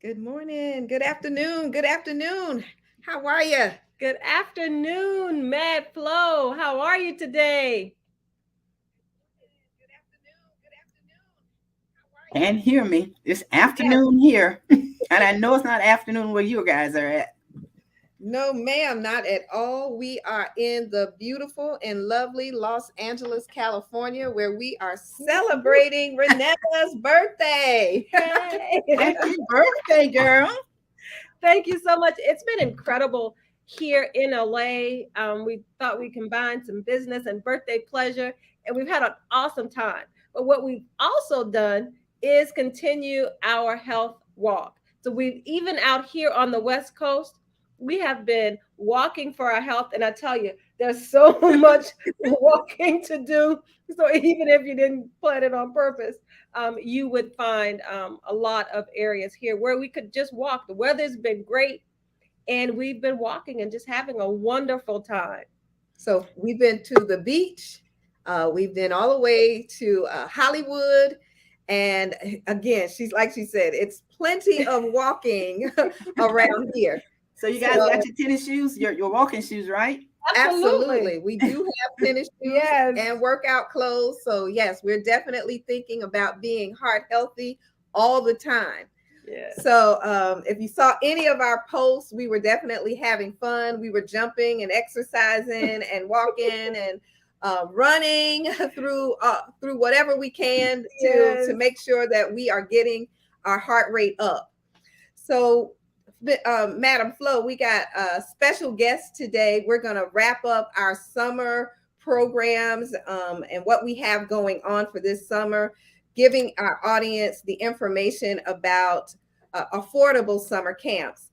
Good morning. Good afternoon. Good afternoon. How are you? Good afternoon, Mad Flo. How are you today? And hear me. It's Yes. afternoon here. And I know it's not afternoon where you guys are at. No, ma'am, not at all. We are in the beautiful and lovely Los Angeles, California, where we are celebrating Renetta's birthday. Yay! Happy birthday, girl. Thank you so much. It's been incredible here in LA. We thought we combined some business and birthday pleasure, and we've had an awesome time. But what we've also done is continue our health walk. So we've even out here on the West Coast, we have been walking for our health. And I tell you, there's so much walking to do. So even if you didn't plan it on purpose, you would find a lot of areas here where we could just walk. The weather's been great, and we've been walking and just having a wonderful time. So we've been to the beach. We've been all the way to Hollywood. And again, she said, it's plenty of walking around here. So you guys got your tennis shoes, your walking shoes, right? Absolutely. We do have tennis shoes Yes. and workout clothes. So, yes, we're definitely thinking about being heart healthy all the time. Yes. So, if you saw any of our posts, we were definitely having fun. We were jumping and exercising and walking and running through whatever we can Yes. to make sure that we are getting our heart rate up. So, Madam Flo, we got a special guest today. We're going to wrap up our summer programs and what we have going on for this summer, giving our audience the information about affordable summer camps.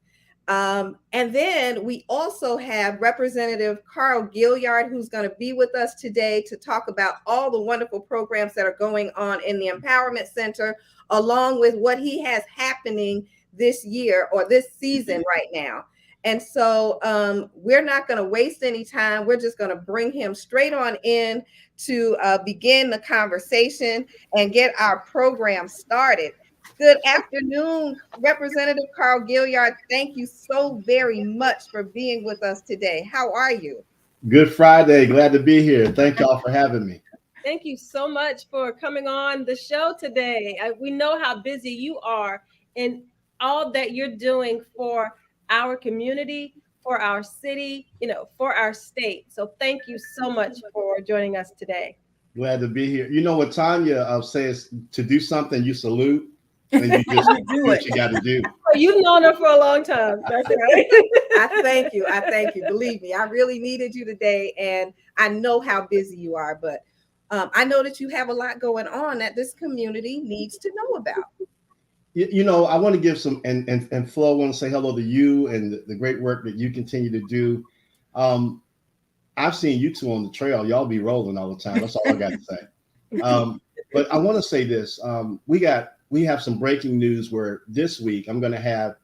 And then we also have Representative Carl Gilliard, who's going to be with us today to talk about all the wonderful programs that are going on in the Empowerment Center, along with what he has happening this year or this season right now. And so we're not going to waste any time. We're just going to bring him straight on in to begin the conversation and get our program started. Good afternoon, Representative Carl Gilliard. Thank you so very much for being with us today. How are you? Good Friday. Glad to be here. Thank y'all for having me. Thank you so much for coming on the show today. We know how busy you are and all that you're doing for our community, for our city, for our state. So thank you so much for joining us today. Glad to be here. You know what Tanya says, to do something, you salute and you just You do do what it. you got to do. Oh, you've known her for a long time. That's right. I thank you. I thank you. Believe me, I really needed you today. And I know how busy you are, but I know that you have a lot going on that this community needs to know about. I want to give some and Flo, I want to say hello to you and the great work that you continue to do. Um, I've seen you two on the trail. Y'all be rolling all the time. That's all I got to say. But I want to say this. We have some breaking news where this week I'm going to have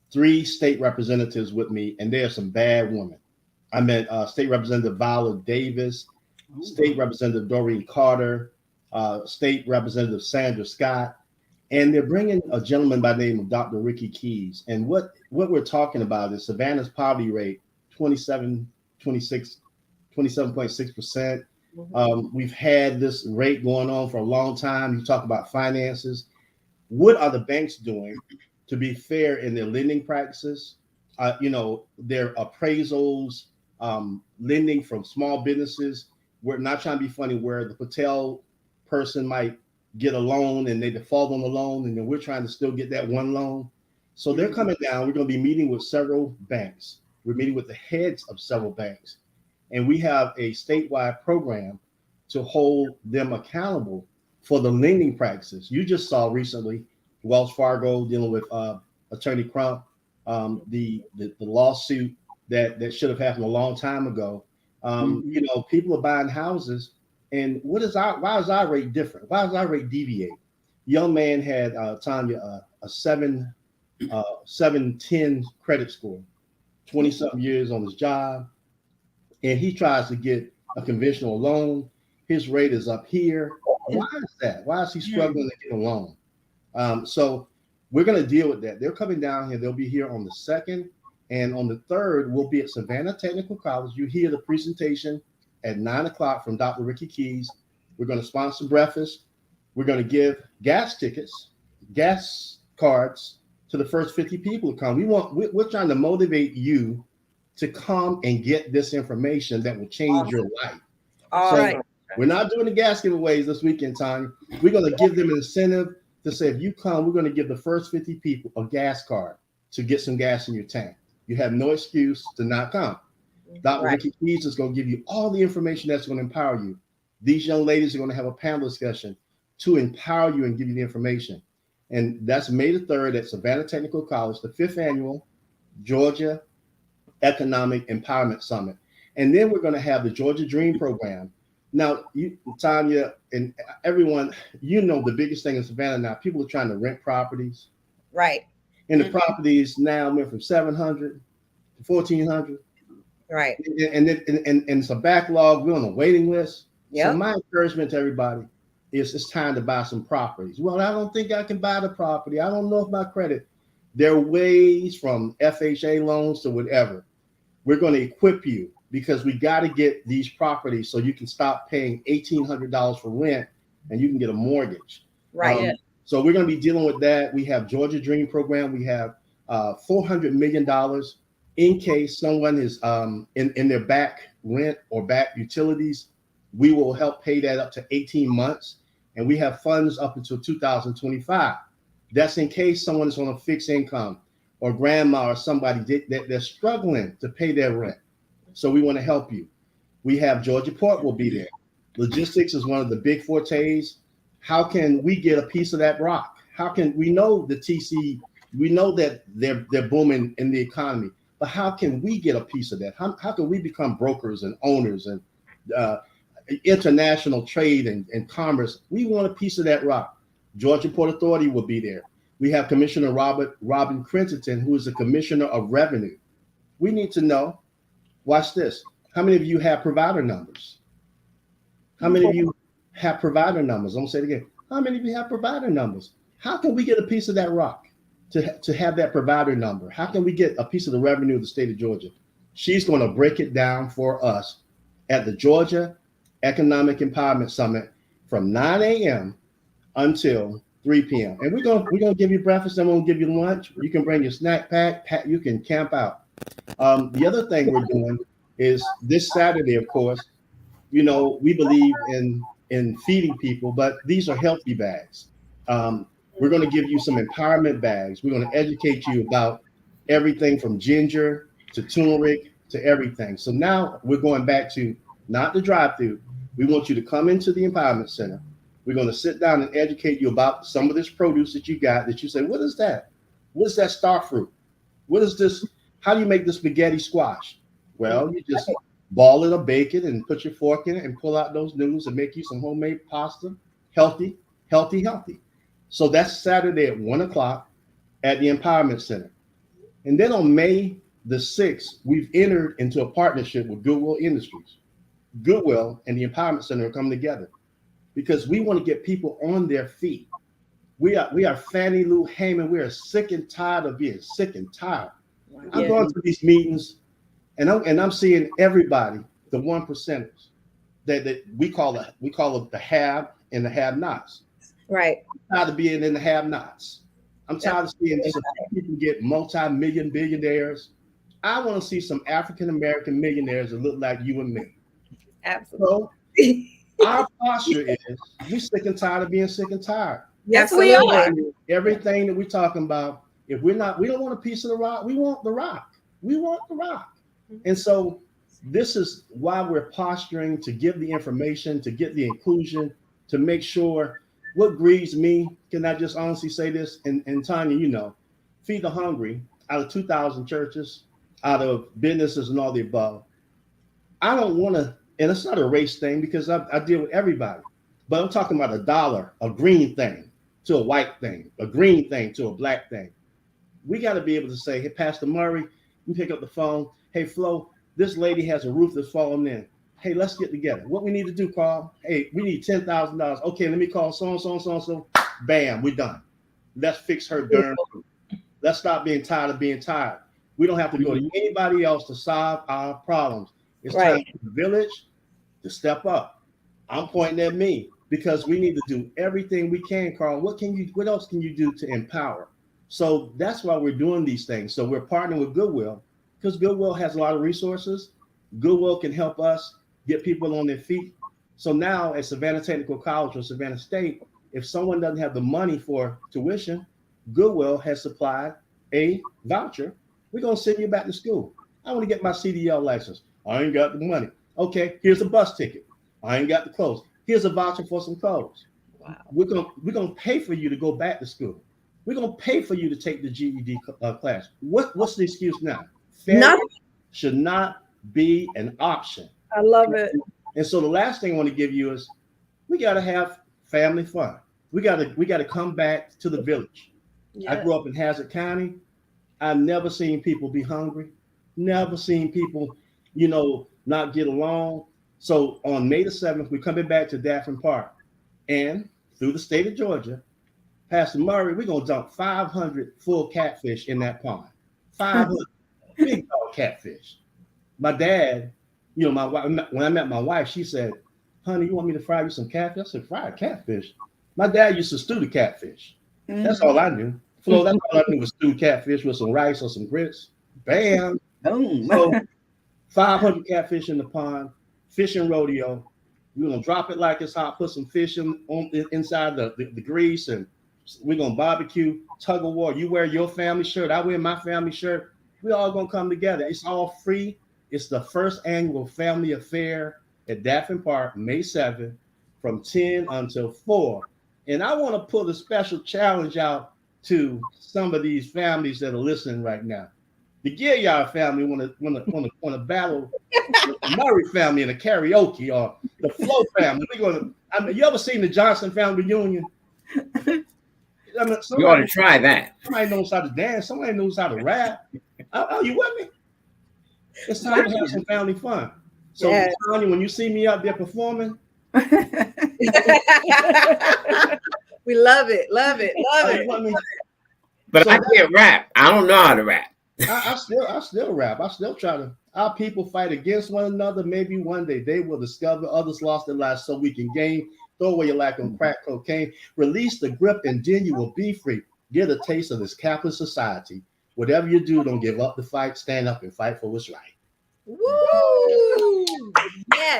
three state representatives with me, and they are some bad women. I met State Representative Viola Davis, State Representative Doreen Carter, State Representative Sandra Scott, and they're bringing a gentleman by the name of Dr. Ricky Keys. And what we're talking about is Savannah's poverty rate, 27.6%. We've had this rate going on for a long time. You talk about finances. What are the banks doing to be fair in their lending practices? Their appraisals, lending from small businesses. We're not trying to be funny where the Patel person might get a loan and they default on the loan, and then we're trying to still get that one loan. So they're coming down. We're going to be meeting with several banks. We're meeting with the heads of several banks. And we have a statewide program to hold them accountable for the lending practices. You just saw recently Wells Fargo dealing with Attorney Crump, the lawsuit that should have happened a long time ago. People are buying houses, and why is our rate different? Why does our rate deviate? Young man had Tanya a 710 credit score, 20 something years on his job, and he tries to get a conventional loan. His rate is up here. Why is that? Why is he struggling to get a loan? So We're going to deal with that. They're coming down here. They'll be here on the 2nd. And on the 3rd, we'll be at Savannah Technical College. You hear the presentation at 9 o'clock from Dr. Ricky Keys. We're going to sponsor breakfast. We're going to give gas tickets, gas cards to the first 50 people to come. We're trying to motivate you to come and get this information that will change your life. All So right. we're not doing the gas giveaways this weekend, Tanya. We're going to give them an incentive to say, if you come, we're going to give the first 50 people a gas card to get some gas in your tank. You have no excuse to not come. Dr. Right. Ricky Keys is going to give you all the information that's going to empower you. These young ladies are going to have a panel discussion to empower you and give you the information. And that's May the 3rd at Savannah Technical College, the 5th annual Georgia Economic Empowerment Summit. And then we're going to have the Georgia Dream Program. Now, you, Tanya, and everyone, you know the biggest thing in Savannah now, people are trying to rent properties. Right. And the properties now went from 700 to 1,400. Right. And it's a backlog. We're on a waiting list. Yep. So my encouragement to everybody is it's time to buy some properties. Well, I don't think I can buy the property. I don't know if my credit. There are ways from FHA loans to whatever. We're going to equip you because we got to get these properties so you can stop paying $1,800 for rent and you can get a mortgage. Right. So we're going to be dealing with that. We have Georgia Dream Program. We have $400 million in case someone is in their back rent or back utilities. We will help pay that up to 18 months. And we have funds up until 2025. That's in case someone is on a fixed income or grandma or somebody that they're struggling to pay their rent. So we want to help you. We have Georgia Port will be there. Logistics is one of the big fortes. How can we get a piece of that rock? How can we know the TC? We know that they're booming in the economy, but how can we get a piece of that? How can we become brokers and owners and international trade and commerce? We want a piece of that rock. Georgia Port Authority will be there. We have Commissioner Robin Crenton, who is the Commissioner of Revenue. We need to know, watch this. How many of you have provider numbers? How many of you have provider numbers? I'm gonna say it again. How many of you have provider numbers? How can we get a piece of that rock to have that provider number? How can we get a piece of the revenue of the state of Georgia? She's going to break it down for us at the Georgia Economic Empowerment Summit from 9 a.m. until 3 p.m. And we're gonna give you breakfast and we'll give you lunch. You can bring your snack pack. You can camp out. The other thing we're doing is this Saturday, of course. You know, we believe in feeding people, but these are healthy bags. We're going to give you some empowerment bags. We're going to educate you about everything from ginger to turmeric to everything. So now we're going back to not the drive-through. We want you to come into the Empowerment Center. We're going to sit down and educate you about some of this produce that you got that you say, what is that? What is that star fruit? What is this? How do you make the spaghetti squash? Well, you just ball it or bake it and put your fork in it and pull out those noodles and make you some homemade pasta. Healthy, healthy, healthy. So that's Saturday at 1 o'clock at the Empowerment Center. And then on May the 6th, we've entered into a partnership with Goodwill Industries. Goodwill and the Empowerment Center are coming together because we want to get people on their feet. We are Fannie Lou Hamer. We are sick and tired of being sick and tired. Yeah. I'm going to these meetings and I'm seeing everybody, the 1%ers that we call it the have and the have-nots. Right. I'm tired of being in the have-nots. I'm tired of seeing some people get multi-million billionaires. I want to see some African-American millionaires that look like you and me. Absolutely. So our posture is we're sick and tired of being sick and tired. Yes, we are. Everything that we're talking about, if we don't want a piece of the rock, we want the rock. We want the rock. And so this is why we're posturing to give the information, to get the inclusion, to make sure. What grieves me, can I just honestly say this? And Tanya, you know, Feed the Hungry, out of 2,000 churches, out of businesses and all the above. I don't want to, and it's not a race thing because I deal with everybody, but I'm talking about $1, a green thing to a white thing, a green thing to a black thing. We got to be able to say, hey, Pastor Murray, you pick up the phone. Hey, Flo, this lady has a roof that's falling in. Hey, let's get together. What we need to do, Carl? Hey, we need $10,000. Okay, let me call so-and-so. Bam, we're done. Let's fix her darn food. Let's stop being tired of being tired. We don't have to go to anybody else to solve our problems. It's time for the village to step up. I'm pointing at me because we need to do everything we can, Carl. What else can you do to empower? So that's why we're doing these things. So we're partnering with Goodwill because Goodwill has a lot of resources. Goodwill can help us get people on their feet. So now at Savannah Technical College or Savannah State, if someone doesn't have the money for tuition, Goodwill has supplied a voucher. We're going to send you back to school. I want to get my CDL license. I ain't got the money. Okay, here's a bus ticket. I ain't got the clothes. Here's a voucher for some clothes. Wow. We're gonna pay for you to go back to school. We're gonna pay for you to take the GED class. What's the excuse now? Failure should not be an option. I love it. And so the last thing I want to give you is we got to have family fun. We got to come back to the village. Yeah. I grew up in Hazard County. I've never seen people be hungry. Never seen people, not get along. So on May the 7th, we're coming back to Daffin Park. And through the state of Georgia, Pastor Murray, we're going to dump 500 full catfish in that pond. 500 big dog catfish. My dad, my wife, when I met my wife, she said, honey, you want me to fry you some catfish? I said, fried catfish? My dad used to stew the catfish. That's all I knew. Flo, that's all I knew was stewed catfish with some rice or some grits. Bam. Boom. So 500 catfish in the pond, fishing rodeo. We're going to drop it like it's hot, put some fish inside the grease, and we're going to barbecue, tug of war. You wear your family shirt, I wear my family shirt. We all going to come together. It's all free. It's the first annual family affair at Daffin Park, May 7th, from 10 until 4. And I want to put a special challenge out to some of these families that are listening right now. The Gilliard family want to battle the Murray family in a karaoke, or the Flo family. You ever seen the Johnson family reunion? You ought to try that. Somebody knows how to dance. Somebody knows how to rap. Are you with me? It's time to have some family fun. So, Yes. Tanya, when you see me out there performing, We love it, love it, love are you it. with me? But So I can't rap. I don't know how to rap. I still rap. I still try to. Our people fight against one another. Maybe one day they will discover others lost their lives, so we can gain. Throw away your lack on crack cocaine. Release the grip, and then you will be free. Get a taste of this capitalist society. Whatever you do, don't give up the fight. Stand up and fight for what's right. Woo! Yes.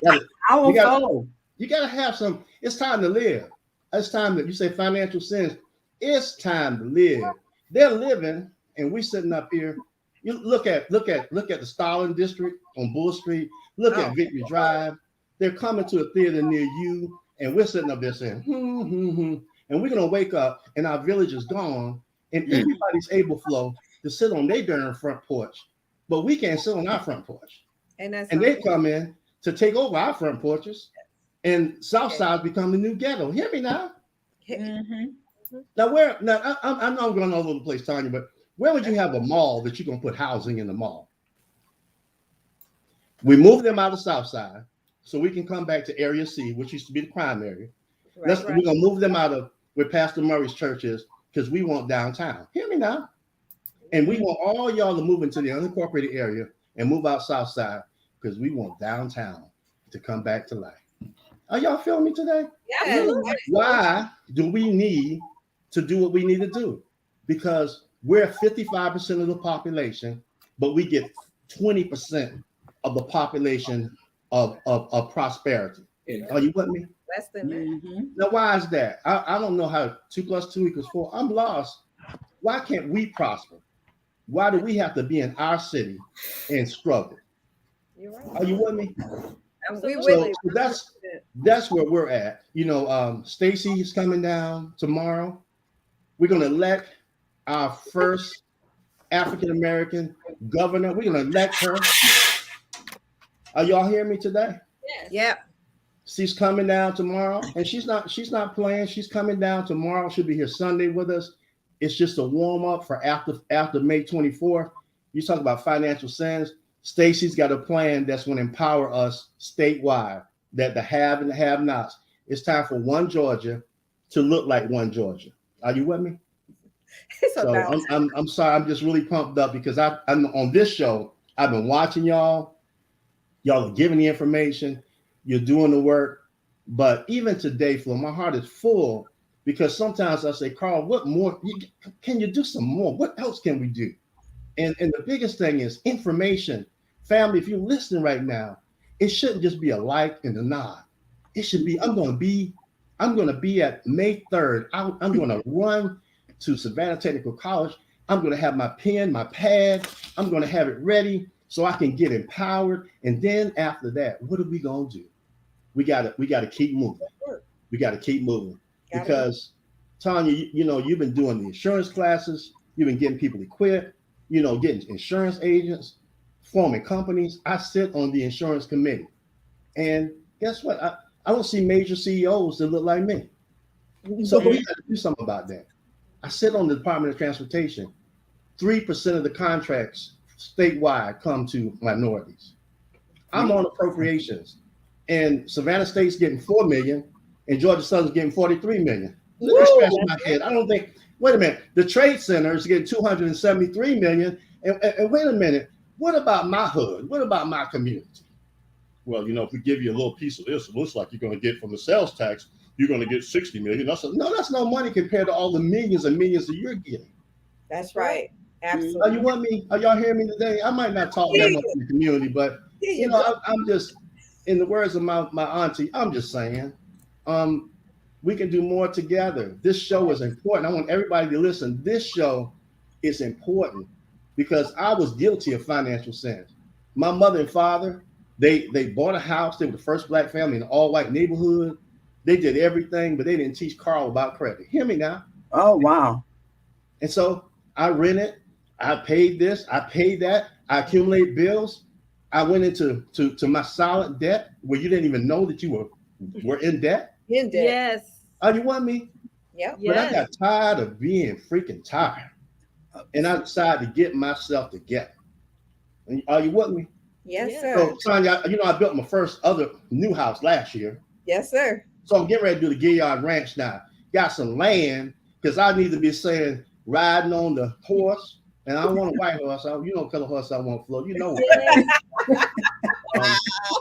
You gotta have some. It's time to live. It's time that you say financial sense. It's time to live. They're living, and we sitting up here. You look at the Stalin district on Bull Street. Look at Victory Drive. They're coming to a theater near you, and we're sitting up there saying, and we're gonna wake up, and our village is gone, and everybody's able, Flo, to sit on their darn front porch, but we can't sit on our front porch. And they come in to take over our front porches, and Southside's become the new ghetto. Hear me now? Now I know I'm going all over the place, Tanya, but where would you have a mall that you're gonna put housing in the mall? We moved them out of Southside so we can come back to Area C, which used to be the crime area. We're gonna move them out of where Pastor Murray's church is because we want downtown. Hear me now? And we want all y'all to move into the unincorporated area and move out Southside because we want downtown to come back to life. Are y'all feeling me today? Yes. Why do we need to do what we need to do? Because we're 55% of the population, but we get 20% of the population of prosperity. Are you with me? Less than that. Now, why is that? I don't know how 2 + 2 = 4. I'm lost. Why can't we prosper? Why do we have to be in our city and struggle? You're right. Are you with me? Absolutely. So that's where we're at. Stacey is coming down tomorrow. We're going to elect our first African-American governor. We're going to elect her. Are y'all hearing me today? Yeah. She's coming down tomorrow, and she's not playing. She's coming down tomorrow. She'll be here Sunday with us. It's just a warm up for after May 24th. You talk about financial sense. Stacey's got a plan that's going to empower us statewide, that the have and the have-nots. It's time for one Georgia to look like one Georgia. Are you with me? So So now I'm sorry. I'm just really pumped up because I'm on this show. I've been watching y'all. Y'all are giving the information. You're doing the work. But even today, Flo, my heart is full because sometimes I say, Carl, what more? Can you do some more? What else can we do? And the biggest thing is information. Family, if you're listening right now, it shouldn't just be a like and a nod. It should be, I'm going to be at May 3rd. I'm going to run to Savannah Technical College. I'm going to have my pen, my pad. I'm going to have it ready so I can get empowered. And then after that, what are we going to do? We got to keep moving. We got to keep moving because Tanya, you've been doing the insurance classes. You've been getting people equipped, getting insurance agents, forming companies. I sit on the insurance committee. And guess what? I don't see major CEOs that look like me. So we got to do something about that. I sit on the Department of Transportation. 3% of the contracts statewide come to minorities. I'm on appropriations, and Savannah State's getting $4 million, and Georgia Southern's getting $43 million. Let me scratch my head. I don't think. Wait a minute. The Trade Center is getting $273 million, and wait a minute. What about my hood? What about my community? Well, if we give you a little piece of this, it looks like you're going to get from the sales tax, you're going to get $60 million. That's no money compared to all the millions and millions that you're getting. That's right. Absolutely. Are y'all hearing me today? I might not talk that much in the community, but I'm just, in the words of my auntie, I'm just saying, we can do more together. This show is important. I want everybody to listen. This show is important because I was guilty of financial sins. My mother and father, they bought a house. They were the first Black family in an all-white neighborhood. They did everything, but they didn't teach Carl about credit. Hear me now. Oh, wow. And so I rented. I paid this. I paid that. I accumulated bills. I went into my silent debt where you didn't even know that you were in debt. Yes. Oh, you want me? Yeah. But I got tired of being freaking tired. And I decided to get myself together. And are you with me? Yes, sir. So, Tanya, I built my first other new house last year. Yes, sir. So I'm getting ready to do the Gilliard Ranch now. Got some land because I need to be saying riding on the horse. And I don't want a white horse. What color horse I want, Flo.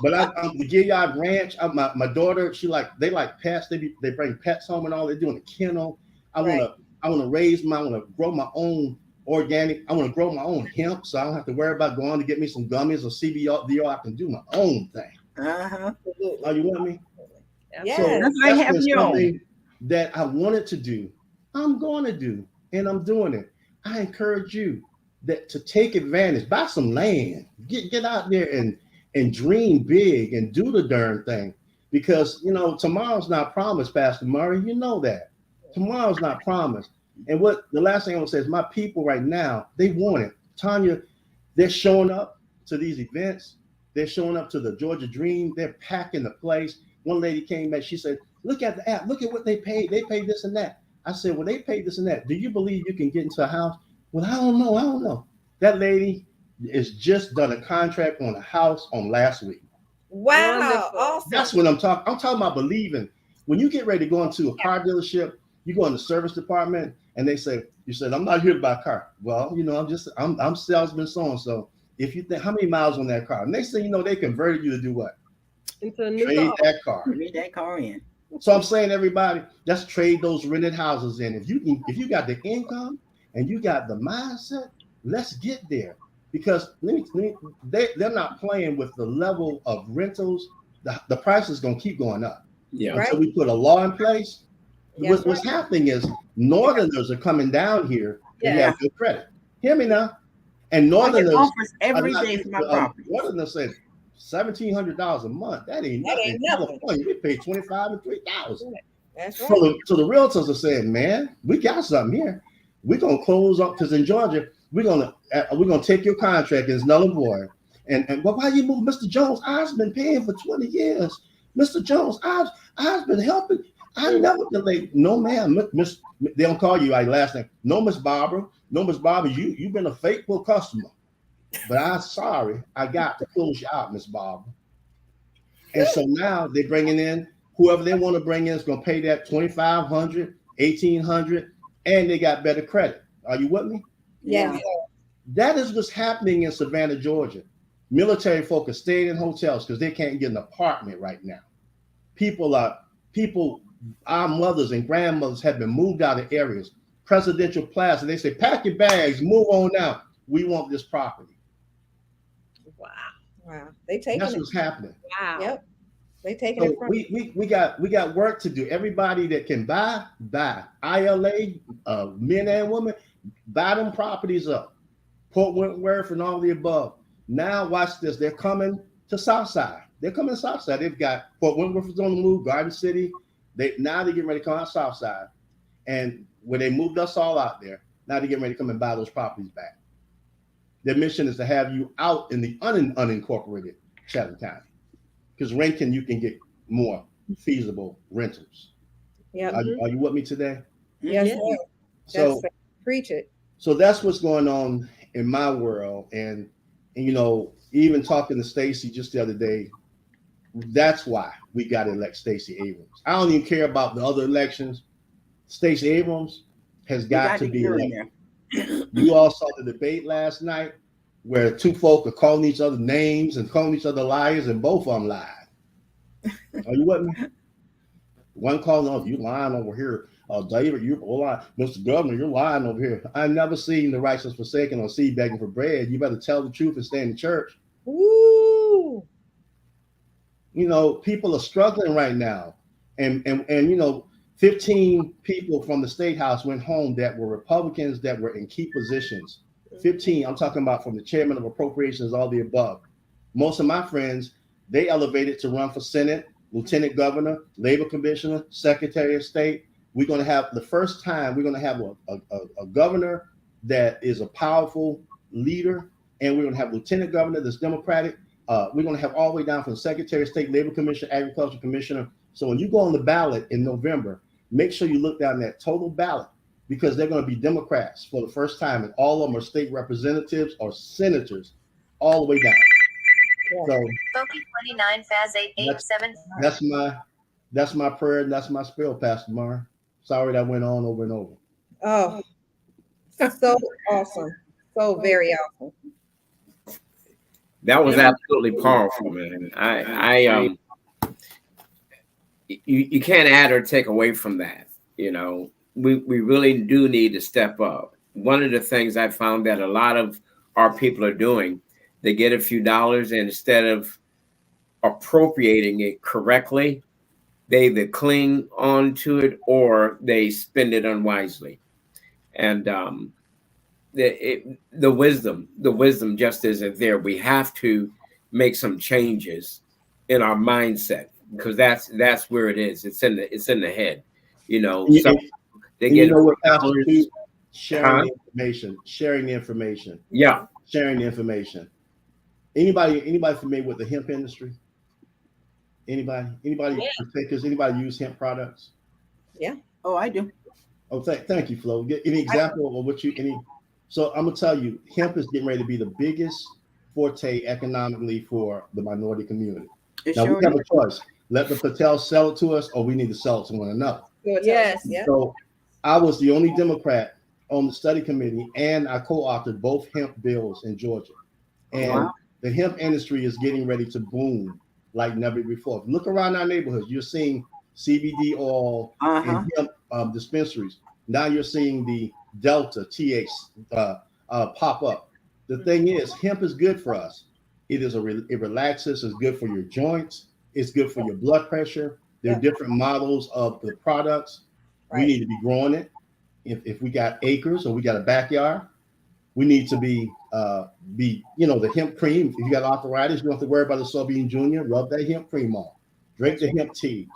But the Gilliard Ranch, my daughter, they like pets. They bring pets home and all. They're doing a kennel. I want to grow my own organic. I want to grow my own hemp, so I don't have to worry about going to get me some gummies or CBD. I can do my own thing. Are you with me? Yes. So that's like having your own. That I wanted to do. I'm going to do, and I'm doing it. I encourage you to take advantage, buy some land, get out there and dream big and do the darn thing, because tomorrow's not promised, Pastor Murray. You know that tomorrow's not promised. And what the last thing I want to say is my people right now, they want it. Tanya, they're showing up to these events. They're showing up to the Georgia Dream. They're packing the place. One lady came back. She said, look at the app. Look at what they paid. They paid this and that. I said, well, they paid this and that. Do you believe you can get into a house? Well, I don't know. That lady has just done a contract on a house on last week. Wow. Wonderful. Awesome. That's what I'm talking. I'm talking about believing. When you get ready to go into a car dealership, you go in the service department and they say, you said, I'm not here to buy a car. Well, I'm salesman so-and-so. If you think how many miles on that car, next thing you know, they converted you to do what? Into a new Trade that car. Trade that car in. So I'm saying, everybody, let's trade those rented houses in. If you got the income and you got the mindset, let's get there. Because they're not playing with the level of rentals. The price is going to keep going up. Yeah. Right. So we put a law in place. Yes, What's happening is Northerners are coming down here and have good credit. Hear me now. And Northerners offers every day for my property. Northerners said $1,700 a month. That ain't nothing. California, we pay $25,000 and $3,000. That's right. So the realtors are saying, man, we got something here. We're gonna close up because in Georgia, we're gonna take your contract and it's null and void. And why you move, Mr. Jones? I've been paying for 20 years. Mr. Jones, I've been helping. I never delayed. No, ma'am. Miss, they don't call you like last name. No, Miss Barbara. No, Miss Barbara. You've been a faithful customer, but I'm sorry. I got to close you out, Miss Barbara. And so now they're bringing in whoever they want to bring in is going to pay that $2,500, $1,800. and they got better credit. Are you with me? Yes. Yeah. That is what's happening in Savannah, Georgia. Military folk are staying in hotels because they can't get an apartment right now. Our mothers and grandmothers have been moved out of areas, Presidential Plaza. They say, pack your bags, move on now. We want this property. Wow. Wow. They taking That's it. what's happening. Wow. Yep. They taking So it from we got work to do. Everybody that can buy. ILA, men and women, buy them properties up. Port Wentworth and all the above. Now watch this. They're coming to Southside. They're coming to Southside. They've got Port Wentworth is on the move, Garden City. They're getting ready to come out Southside. And when they moved us all out there, now they're getting ready to come and buy those properties back. Their mission is to have you out in the unincorporated Chatham County. Because renting, you can get more feasible rentals. Yep. Are you with me today? Yes, Yeah. sir. So, That's preach it. so that's what's going on in my world. And you know, even talking to Stacey just the other day, that's why we got to elect Stacey Abrams. I don't even care about the other elections. Stacey Abrams has got to be elected. You all saw the debate last night where two folk are calling each other names and calling each other liars, and both of them lied. Are you with me? One calling, "Oh, you lying over here. David, you're lying. Mr. Governor, you're lying over here." I've never seen the righteous forsaken or seed begging for bread. You better tell the truth and stay in the church. Ooh. You know, people are struggling right now. And you know, 15 people from the State House went home that were Republicans that were in key positions. 15, I'm talking about from the chairman of appropriations, all the above. Most of my friends, they elevated to run for Senate, Lieutenant Governor, Labor Commissioner, Secretary of State. We're going to have the first time we're going to have a governor that is a powerful leader, and we're going to have Lieutenant Governor that's Democratic. We're going to have all the way down from Secretary of State, Labor Commissioner, Agriculture Commissioner. So when you go on the ballot in November, make sure you look down that total ballot, because they're going to be Democrats for the first time, and all of them are state representatives or senators all the way down. So Funky 29 Faz 887. that's my prayer and that's my spiel, Pastor Mar. Sorry that went on over and over. Oh, so awesome. So very awesome. That was absolutely powerful, man. You can't add or take away from that. You know, we really do need to step up. One of the things I found that a lot of our people are doing, they get a few dollars, and instead of appropriating it correctly, they either cling on to it or they spend it unwisely. And the wisdom just isn't there. We have to make some changes in our mindset, because that's where it is. It's in the head. You know, so they get, you know what, Pastor, sharing the information. Yeah. Sharing the information. Anybody familiar with the hemp industry? Anybody partakers? Anybody use hemp products? Yeah. Oh, I do. Oh, thank you, Flo. Any example of what So I'm gonna tell you, hemp is getting ready to be the biggest forte economically for the minority community. Now we have a choice: let the Patels sell it to us, or we need to sell it to one another. Yes. Yeah. So I was the only Democrat on the study committee, and I co-authored both hemp bills in Georgia. And the hemp industry is getting ready to boom like never before. Look around our neighborhoods. You're seeing CBD oil and hemp dispensaries. Now you're seeing the Delta TH pop up. The thing is, hemp is good for us. It relaxes. It's good for your joints. It's good for your blood pressure. There are different models of the products. Right. We need to be growing it. If we got acres or we got a backyard, we need to be the hemp cream. If you got arthritis, you don't have to worry about the soybean junior. Rub that hemp cream on. Drink the hemp teas.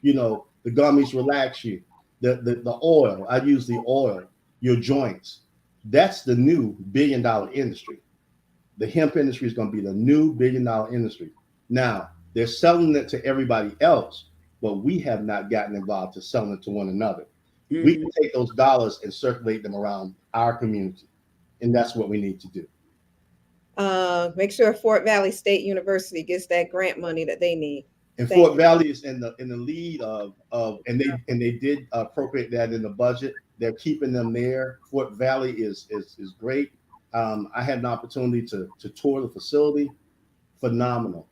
You know, the gummies relax you. The oil, I use the oil, your joints. That's the new $1 billion industry. The hemp industry is going to be the new $1 billion industry. Now, they're selling it to everybody else, but we have not gotten involved to selling it to one another. Mm-hmm. We can take those dollars and circulate them around our community. And that's what we need to do. Make sure Fort Valley State University gets that grant money that they need. And Fort Valley is in the lead of and they did appropriate that in the budget. They're keeping them there. Fort Valley is great. I had an opportunity to tour the facility. Phenomenal.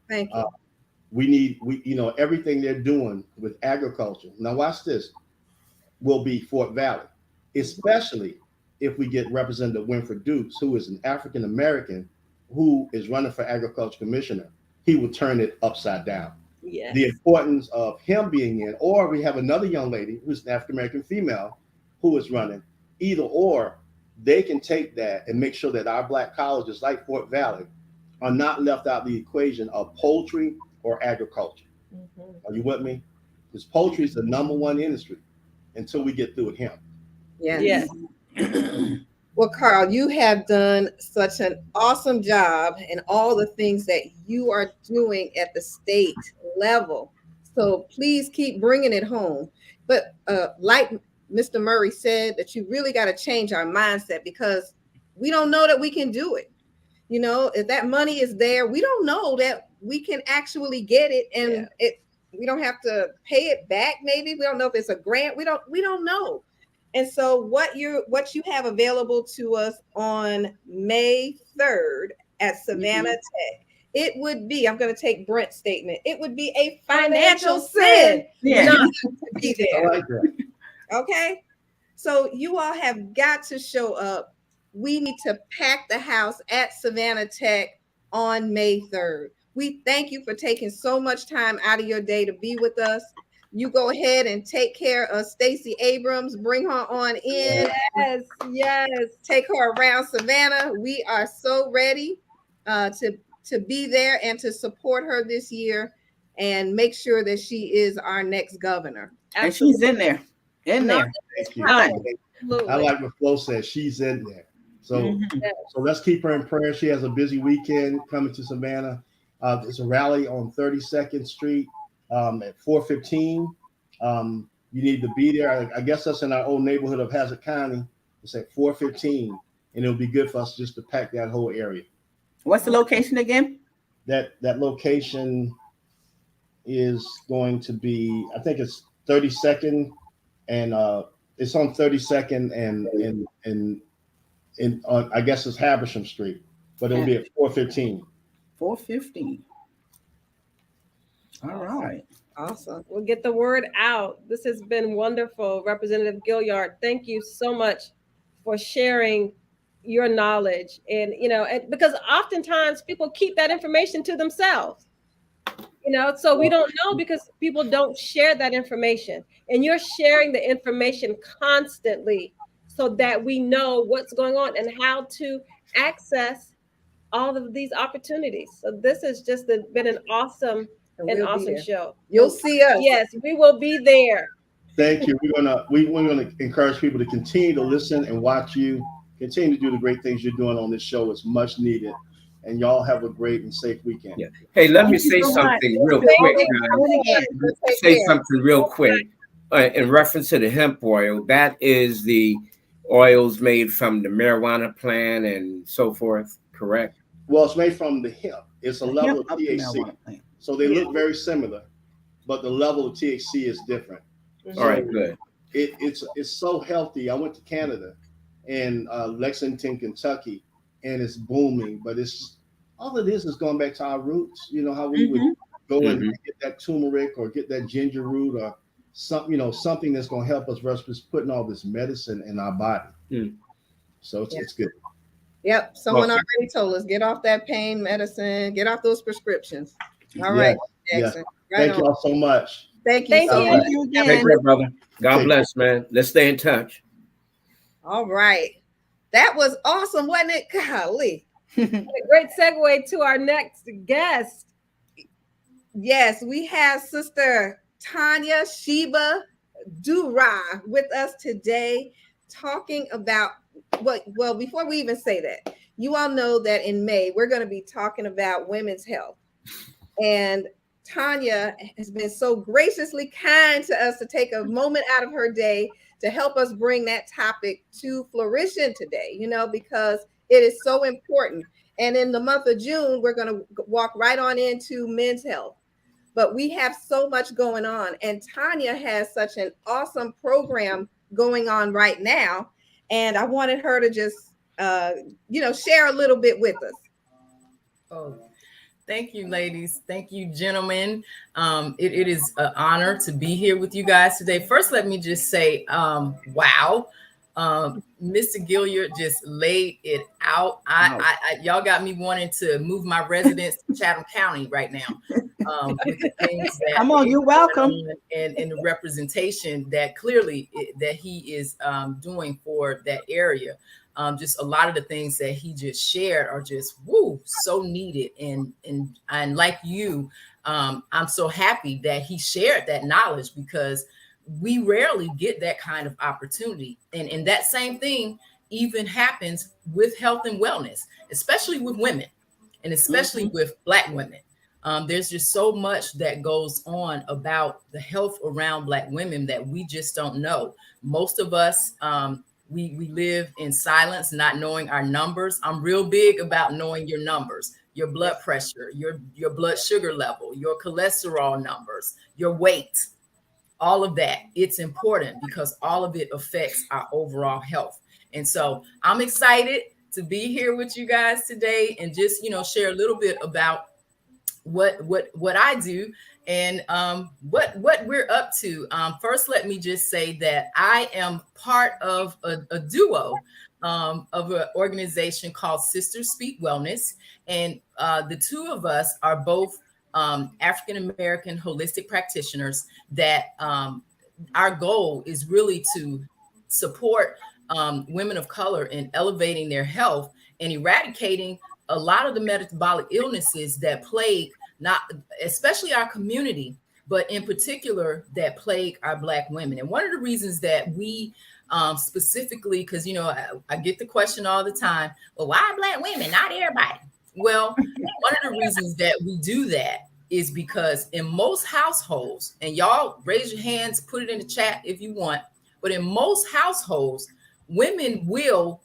Thank you. We everything they're doing with agriculture. Now watch this. Will be Fort Valley, especially if we get Representative Winfred Dukes, who is an African American who is running for agriculture commissioner. He will turn it upside down. Yes. The importance of him being in, or we have another young lady who's an African American female who is running. Either or, they can take that and make sure that our Black colleges like Fort Valley are not left out of the equation of poultry or agriculture. Mhm. Are you with me? Because poultry is the number one industry until we get through with him. Yes. Yes. Well, Carl, you have done such an awesome job in all the things that you are doing at the state level. So please keep bringing it home. But like Mr. Murray said, that you really got to change our mindset, because we don't know that we can do it. You know, if that money is there, we don't know that we can actually get it, and we don't have to pay it back. Maybe we don't know if it's a grant. We don't know. And so what you have available to us on May 3rd at Savannah Tech, it would be, I'm going to take Brent's statement, it would be a financial sin Yeah. not to be I there. like that. Okay. So you all have got to show up. We need to pack the house at Savannah Tech on May 3rd. We thank you for taking so much time out of your day to be with us. You go ahead and take care of Stacey Abrams. Bring her on in. Yes. Take her around Savannah. We are so ready to be there and to support her this year and make sure that she is our next governor. And she's in there. Thank you. Absolutely. I like what Flo said. She's in there. So, Mhm. so let's keep her in prayer. She has a busy weekend coming to Savannah. It's a rally on 32nd Street at 4:15. You need to be there. I guess that's in our old neighborhood of Hazard County. It's at 4:15, and it'll be good for us just to pack that whole area. What's the location again? That location is going to be, I think it's 32nd, and it's on 32nd and I guess it's Habersham Street, but it'll be at 4:15. 4:15. All right. Awesome. We'll get the word out. This has been wonderful. Representative Gilliard, thank you so much for sharing your knowledge. And, because oftentimes people keep that information to themselves, so we don't know because people don't share that information. And you're sharing the information constantly so that we know what's going on and how to access all of these opportunities. So this has just been an awesome show. You'll see us. Yes, we will be there. Thank you. We're gonna encourage people to continue to listen and watch you. Continue to do the great things you're doing on this show. It's much needed. And y'all have a great and safe weekend. Yeah. Hey, let me Thank you say so much. something real Thank quick, you. guys. Say something real quick. In reference to the hemp oil, that is the oils made from the marijuana plant and so forth, correct? Well, it's made from the hemp. It's a level of Up to THC. marijuana plant. So they look very similar, but the level of THC is different. All right, good. It's so healthy. I went to Canada and Lexington, Kentucky, and it's booming. But it's all it is going back to our roots. You know how we would go and get that turmeric or get that ginger root or something that's going to help us versus putting all this medicine in our body. So it's good. Yep. Someone already told us, get off that pain medicine, get off those prescriptions. All right, Jackson. Right Thank y'all so much. Thank you. Thank so you. much. Take care, brother. God bless, man. Let's stay in touch. All right. That was awesome, wasn't it? Golly. A great segue to our next guest. Yes, we have Sister Tanya Sheba Dura with us today, talking about well, before we even say that, you all know that in May, we're going to be talking about women's health. And Tanya has been so graciously kind to us to take a moment out of her day to help us bring that topic to fruition today, because it is so important. And in the month of June, we're going to walk right on into men's health. But we have so much going on. And Tanya has such an awesome program going on right now. And I wanted her to just, share a little bit with us. Oh, thank you, ladies. Thank you, gentlemen. It is an honor to be here with you guys today. First, let me just say, wow. Mr. Gilliard just laid it out. Y'all got me wanting to move my residence to Chatham County right now. With the things that Come on, you're welcome. And the representation that clearly that he is doing for that area. Just a lot of the things that he just shared are just so needed. And like you, I'm so happy that he shared that knowledge, because we rarely get that kind of opportunity. And that same thing even happens with health and wellness, especially with women, and especially with Black women. There's just so much that goes on about the health around Black women that we just don't know. Most of us, we live in silence, not knowing our numbers. I'm real big about knowing your numbers, your blood pressure, your blood sugar level, your cholesterol numbers, your weight, all of that. It's important because all of it affects our overall health. And so I'm excited to be here with you guys today and just, share a little bit about what I do and what we're up to. First, let me just say that I am part of a duo of an organization called Sisters Speak Wellness, and the two of us are both African American holistic practitioners. That our goal is really to support women of color in elevating their health and eradicating a lot of the metabolic illnesses that plague not especially our community, but in particular that plague our Black women. And one of the reasons that we specifically, because I get the question all the time, well, why Black women, not everybody? Well, one of the reasons that we do that is because in most households, and y'all raise your hands, put it in the chat if you want, but in most households, women will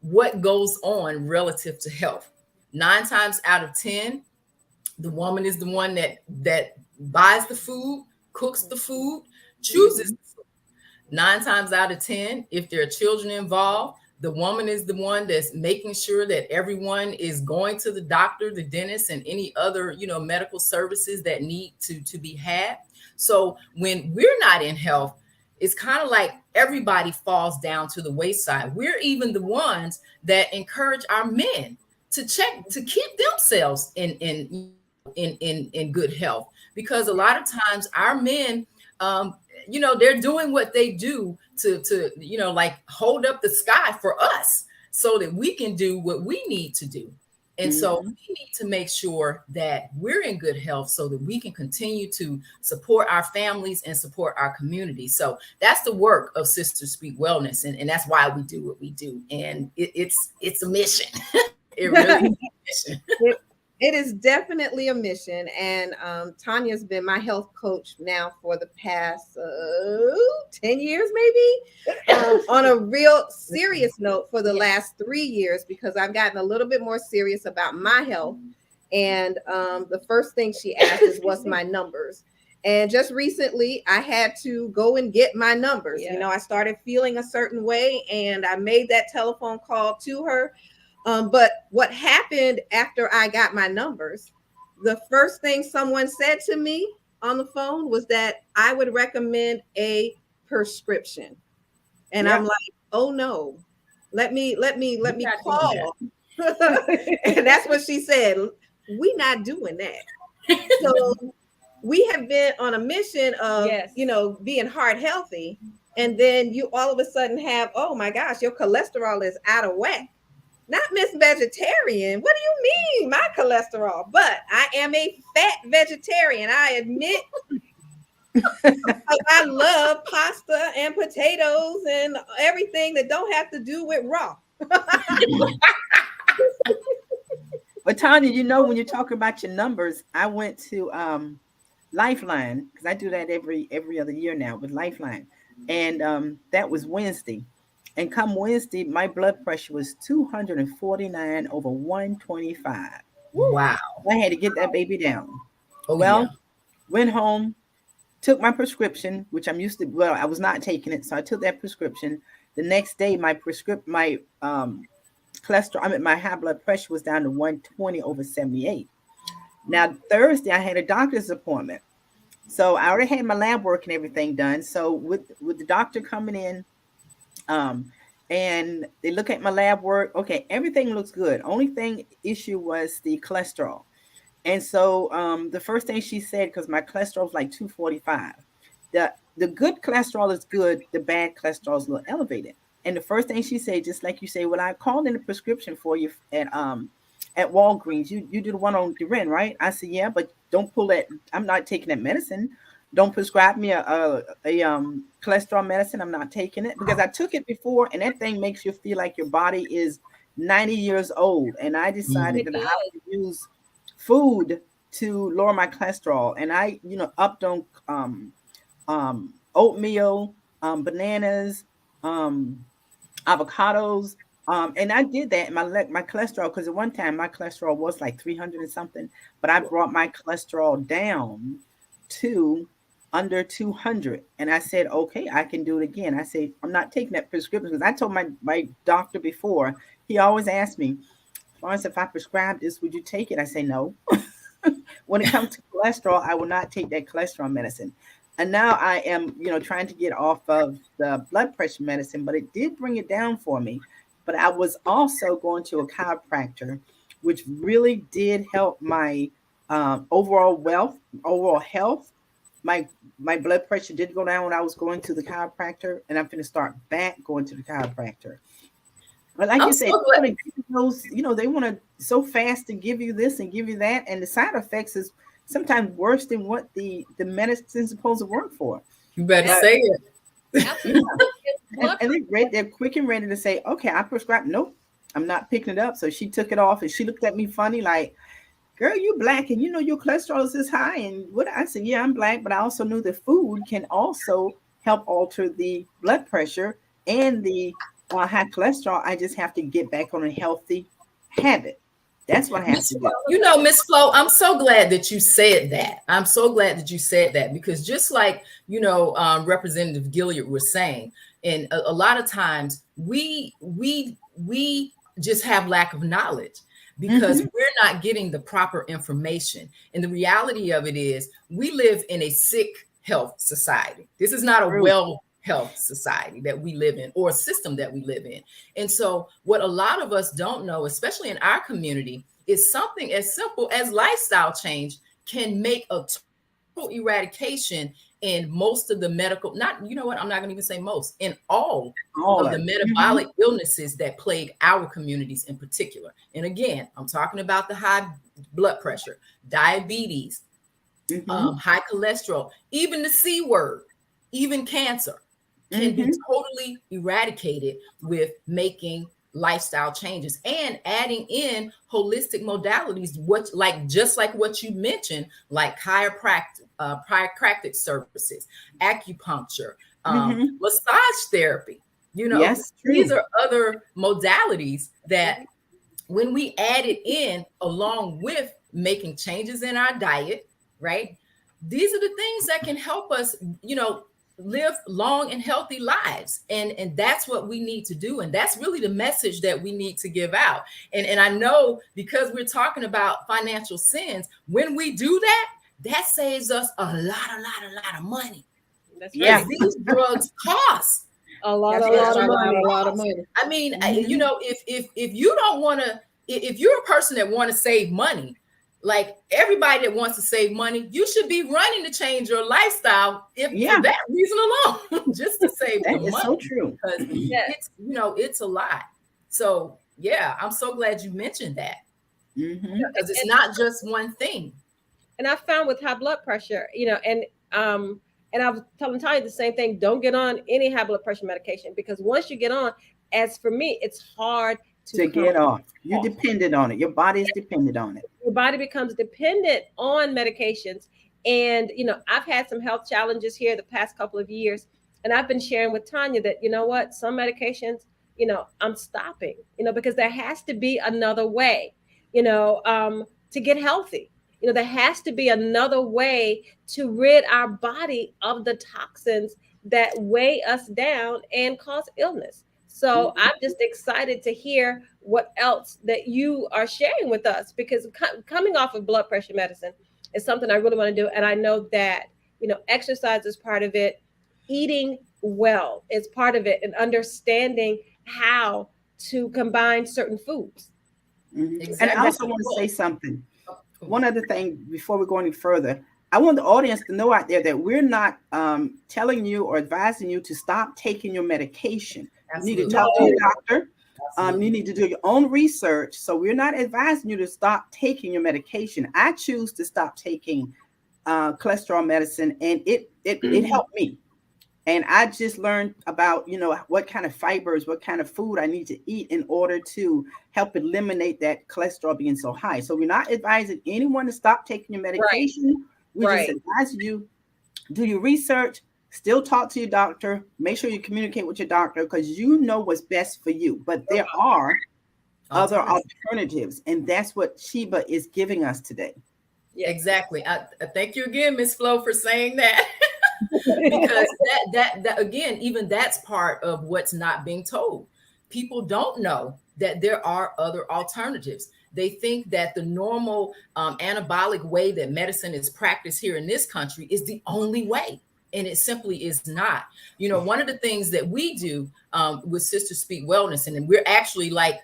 what goes on relative to health. 9 times out of 10, the woman is the one that buys the food, cooks the food, chooses the food. 9 times out of 10, if there are children involved, the woman is the one that's making sure that everyone is going to the doctor, the dentist, and any other, medical services that need to be had. So when we're not in health, it's kind of like everybody falls down to the wayside. We're even the ones that encourage our men to keep themselves in good health, because a lot of times our men, they're doing what they do to like hold up the sky for us so that we can do what we need to do. And so we need to make sure that we're in good health so that we can continue to support our families and support our community. So that's the work of Sisters Speak Wellness. And that's why we do what we do. And it's a mission. It really is a mission. It is definitely a mission. And Tanya's been my health coach now for the past 10 years, maybe, on a real serious note for the last 3 years, because I've gotten a little bit more serious about my health. And the first thing she asked is, what's my numbers? And just recently, I had to go and get my numbers. Yeah. I started feeling a certain way, and I made that telephone call to her. But what happened after I got my numbers, the first thing someone said to me on the phone was that I would recommend a prescription. And I'm like, oh no, let me call. And that's what she said. We not doing that. So we have been on a mission of, being heart healthy. And then you all of a sudden have, oh my gosh, your cholesterol is out of whack. Not Miss Vegetarian. What do you mean, my cholesterol? But I am a fat vegetarian. I admit I love pasta and potatoes and everything that don't have to do with raw. But Tanya, when you're talking about your numbers, I went to Lifeline, because I do that every other year now with Lifeline. And that was Wednesday. And come Wednesday, my blood pressure was 249 over 125. Wow. I had to get that baby down. Oh, Went home, took my prescription, which I'm used to. Well, I was not taking it, so I took that prescription. The next day, my cholesterol, my high blood pressure was down to 120 over 78. Now Thursday, I had a doctor's appointment, so I already had my lab work and everything done. So with the doctor coming in, and they look at my lab work. Okay, everything looks good. Only issue was the cholesterol. And so the first thing she said, because my cholesterol was like 245, the good cholesterol is good, the bad cholesterol is a little elevated. And the first thing she said, just like you say, well, I called in a prescription for you at Walgreens. You did one on Duren, right? I said, yeah, but don't pull that. I'm not taking that medicine. Don't prescribe me a cholesterol medicine. I'm not taking it, because I took it before, and that thing makes you feel like your body is 90 years old. And I decided that I would use food to lower my cholesterol, and I upped on oatmeal, bananas, avocados, and I did that. My cholesterol, because at one time my cholesterol was like 300 and something, but I brought my cholesterol down to under 200, and I said, okay, I can do it again. I say, I'm not taking that prescription, because I told my doctor before. He always asked me, Florence, if I prescribe this, would you take it? I say no. When it comes to cholesterol, I will not take that cholesterol medicine. And now I am, trying to get off of the blood pressure medicine, but it did bring it down for me. But I was also going to a chiropractor, which really did help my overall health. My blood pressure did go down when I was going to the chiropractor, and I'm going to start back going to the chiropractor. But like you said, they want to so fast to give you this and give you that, and the side effects is sometimes worse than what the medicine's supposed to work for. You better say it. And they're quick and ready to say, okay, I prescribe. Nope, I'm not picking it up. So she took it off, and she looked at me funny, like, girl, you black, and your cholesterol is this high. And what I said, yeah, I'm black, but I also knew that food can also help alter the blood pressure and the high cholesterol. I just have to get back on a healthy habit. That's what I have to do. Miss Flo, I'm so glad that you said that. I'm so glad that you said that, because just like, Representative Gilliard was saying, and a lot of times we just have lack of knowledge, because we're not getting the proper information. And the reality of it is, we live in a sick health society. This is not a well health society that we live in, or a system that we live in. And so what a lot of us don't know, especially in our community, is something as simple as lifestyle change can make a total eradication in most of the medical, I'm not going to even say most, in all of the metabolic illnesses that plague our communities in particular. And again, I'm talking about the high blood pressure, diabetes, high cholesterol, even the C word, even cancer can be totally eradicated with making lifestyle changes and adding in holistic modalities, just like what you mentioned, like chiropractic services, acupuncture, massage therapy. Yes, these are other modalities that, when we add it in along with making changes in our diet, right? These are the things that can help us, live long and healthy lives. And that's what we need to do. And that's really the message that we need to give out. And I know, because we're talking about financial sins, when we do that, that saves us a lot of money. That's right. Yeah. These drugs cost a lot of money. I mean, if you don't want to, if you're a person that want to save money, like everybody that wants to save money, you should be running to change your lifestyle for that reason alone, just to save the money. That is so true. Because it's a lot. So yeah, I'm so glad you mentioned that, because it's not just one thing. And I found with high blood pressure, and I was telling Tanya the same thing. Don't get on any high blood pressure medication, because once you get on, as for me, it's hard to get off. You're dependent on it. Your body is dependent on it. Your body becomes dependent on medications. And, I've had some health challenges here the past couple of years. And I've been sharing with Tanya that, some medications, I'm stopping, because there has to be another way, to get healthy. There has to be another way to rid our body of the toxins that weigh us down and cause illness. So I'm just excited to hear what else that you are sharing with us, because coming off of blood pressure medicine is something I really want to do. And I know that, exercise is part of it. Eating well is part of it, and understanding how to combine certain foods. Exactly. And I also want to say something. One other thing before we go any further. I want the audience to know out there that we're not telling you or advising you to stop taking your medication. Absolutely. You need to talk to your doctor. You need to do your own research. So we're not advising you to stop taking your medication. I choose to stop taking cholesterol medicine, and it helped me. And I just learned about, what kind of fibers, what kind of food I need to eat in order to help eliminate that cholesterol being so high. So we're not advising anyone to stop taking your medication. Right. We just advise you, do your research, still talk to your doctor, make sure you communicate with your doctor, because you know what's best for you. But there are other alternatives, and that's what Sheba is giving us today. Yeah, exactly. I thank you again, Ms. Flo, for saying that. Because that again, even that's part of what's not being told. People don't know that there are other alternatives. They think that the normal anabolic way that medicine is practiced here in this country is the only way, and it simply is not. One of the things that we do with Sister Speak Wellness, and we're actually like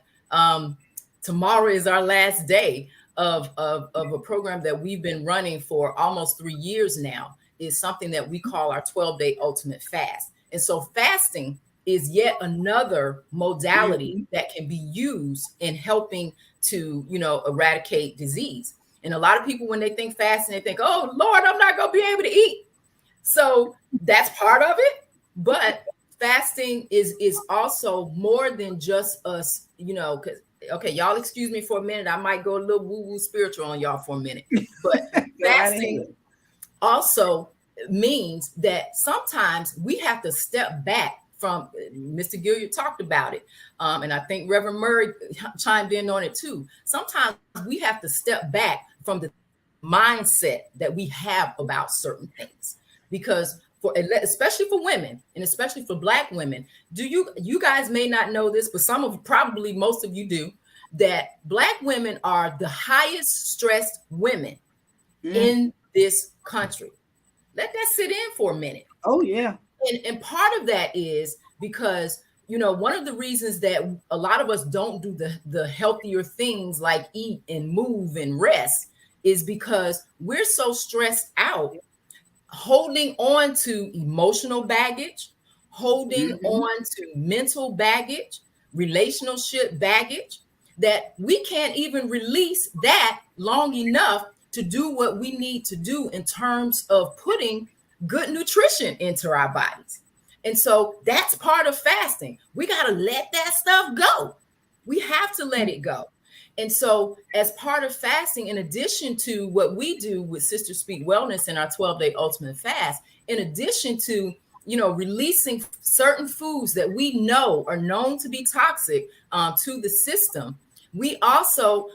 tomorrow is our last day of a program that we've been running for almost 3 years now, is something that we call our 12-day ultimate fast. And so fasting is yet another modality that can be used in helping to, eradicate disease. And a lot of people, when they think fasting, they think, oh, Lord, I'm not going to be able to eat. So that's part of it. But fasting is also more than just us, because, okay, y'all excuse me for a minute. I might go a little woo-woo spiritual on y'all for a minute. But fasting also means that sometimes we have to step back from, Mr. Gilliard talked about it. And I think Reverend Murray chimed in on it too. Sometimes we have to step back from the mindset that we have about certain things, because especially for women, and especially for Black women, you guys may not know this, but probably most of you do, that Black women are the highest stressed women in this country. Let that sit in for a minute. Oh, yeah. And part of that is because, one of the reasons that a lot of us don't do the healthier things like eat and move and rest is because we're so stressed out, holding on to emotional baggage, holding on to mental baggage, relationship baggage, that we can't even release that long enough to do what we need to do in terms of putting good nutrition into our bodies. And so that's part of fasting. We got to let that stuff go. We have to let it go. And so as part of fasting, in addition to what we do with Sister Speak Wellness in our 12-day ultimate fast, in addition to, releasing certain foods that we know are known to be toxic to the system, we also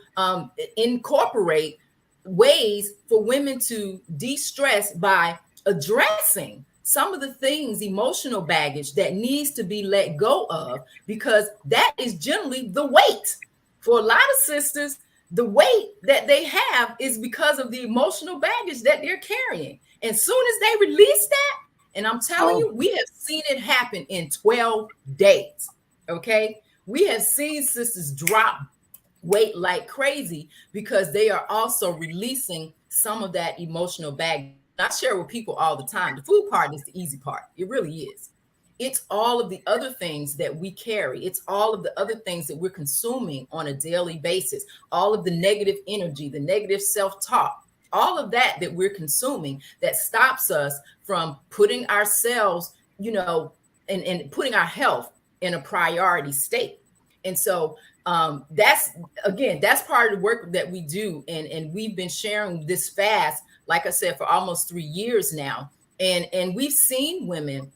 incorporate ways for women to de-stress by addressing some of the things, emotional baggage that needs to be let go of, because that is generally the weight. For a lot of sisters, the weight that they have is because of the emotional baggage that they're carrying. And soon as they release that, and I'm telling you, we have seen it happen in 12 days. Okay. We have seen sisters drop weight like crazy because they are also releasing some of that emotional baggage. I share with people all the time. The food part is the easy part. It really is. It's all of the other things that we carry. It's all of the other things that we're consuming on a daily basis. All of the negative energy, the negative self-talk, all of that we're consuming that stops us from putting ourselves, and putting our health in a priority state. And so that's part of the work that we do. And we've been sharing this fast, like I said, for almost 3 years now. And we've seen women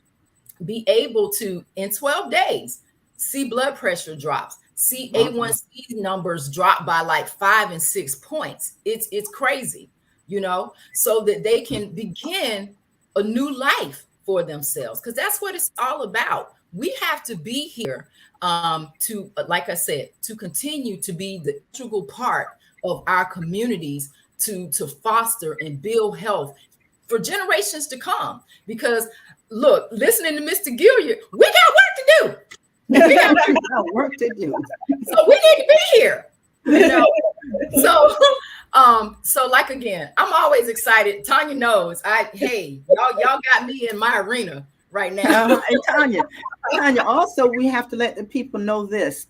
be able to, in 12 days, see blood pressure drops, see A1C numbers drop by like 5 and 6 points. It's crazy, so that they can begin a new life for themselves, because that's what it's all about. We have to be here to, like I said, to continue to be the integral part of our communities to foster and build health for generations to come. Because look, listening to Mr. Gilliard, we got work to do. We got work to do. So we need to be here. So like, again, I'm always excited. Tanya knows y'all got me in my arena right now. And Tanya, also we have to let the people know this,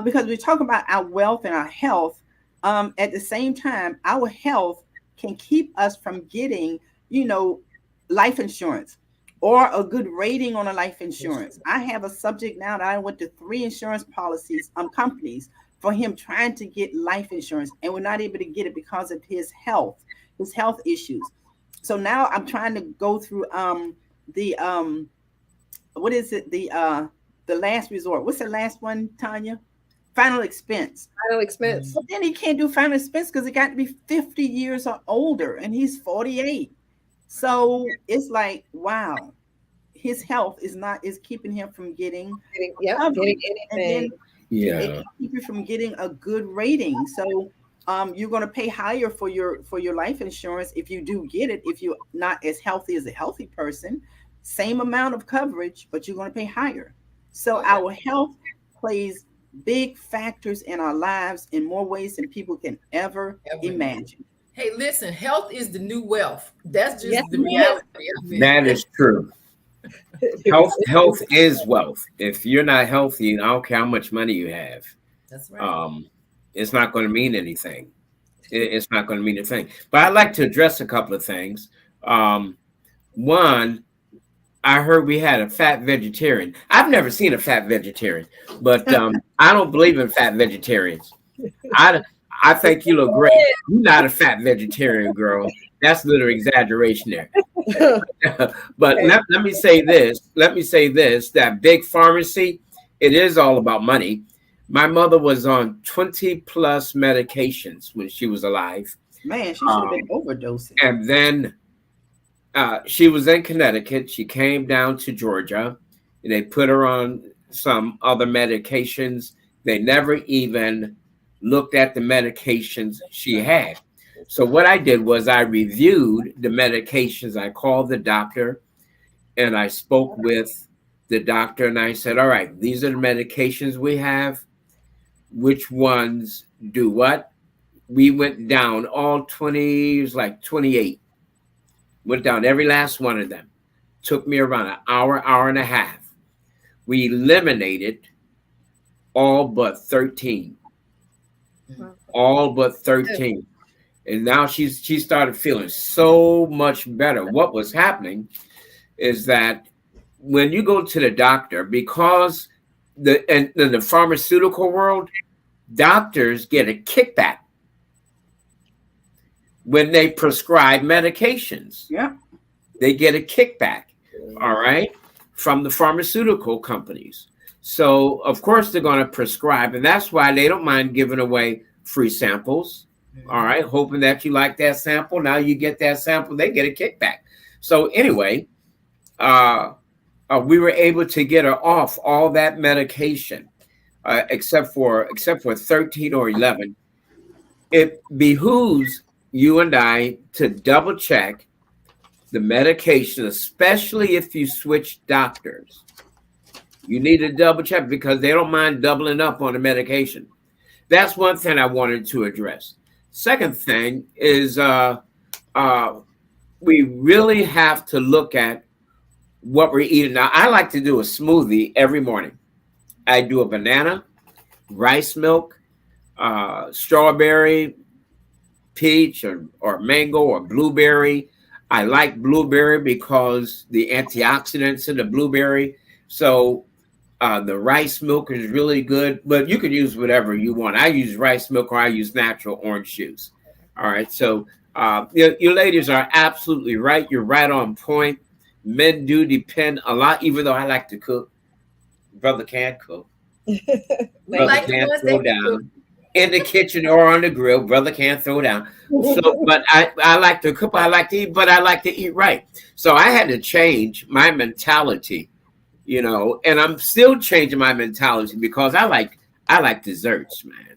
because we talk about our wealth and our health. At the same time, our health can keep us from getting, life insurance or a good rating on a life insurance. I have a subject now that I went to 3 insurance companies for him trying to get life insurance, and we're not able to get it because of his health issues. So now I'm trying to go through what is it? The last resort. What's the last one, Tanya? Final expense. Final expense. But then he can't do final expense because he got to be 50 years or older, and he's 48. So it's like, wow, his health is keeping him from getting anything. It can keep you from getting a good rating. So you're going to pay higher for your life insurance if you do get it. If you're not as healthy as a healthy person, same amount of coverage, but you're going to pay higher. So our health plays big factors in our lives in more ways than people can ever imagine. Hey, listen, health is the new wealth. That's just the reality of it. That is true. Health is wealth. If you're not healthy, I don't care how much money you have. That's right. It's not going to mean anything. It's not going to mean a thing. But I'd like to address a couple of things. One, I heard we had a fat vegetarian. I've never seen a fat vegetarian, but I don't believe in fat vegetarians. I think you look great. You're not a fat vegetarian, girl. That's a little exaggeration there. But let me say this. That big pharmacy, it is all about money. My mother was on 20 plus medications when she was alive. Man, she should have been overdosing. And then she was in Connecticut. She came down to Georgia, and they put her on some other medications. They never even looked at the medications she had. So what I did was I reviewed the medications. I called the doctor and I spoke with the doctor, and I said, all right, these are the medications we have. Which ones do what? We went down all 20, it was like 28. Went down every last one of them. Took me around an hour and a half. We eliminated all but 13. All but 13. And now she started feeling so much better. What was happening is that when you go to the doctor, because in the pharmaceutical world, doctors get a kickback when they prescribe medications. Yeah. They get a kickback, all right, from the pharmaceutical companies. So, of course, they're going to prescribe, and that's why they don't mind giving away free samples, all right, hoping that you like that sample. Now you get that sample, they get a kickback. So anyway, we were able to get her off all that medication, except for 13 or 11. It behooves you and I to double check the medication, especially if you switch doctors. You need to double check because they don't mind doubling up on the medication. That's one thing I wanted to address. Second thing is we really have to look at what we're eating. Now, I like to do a smoothie every morning. I do a banana, rice milk, strawberry, peach or mango or blueberry. I like blueberry because the antioxidants in the blueberry. So the rice milk is really good, but you can use whatever you want. I use rice milk or I use natural orange juice. All right. So you ladies are absolutely right. You're right on point. Men do depend a lot, even though I like to cook. Brother can't cook. We Brother like the can't ones throw that down in the kitchen or on the grill. Brother can't throw down. So, but I like to cook. I like to eat, but I like to eat right. So I had to change my mentality, you know, and I'm still changing my mentality because I like desserts, man.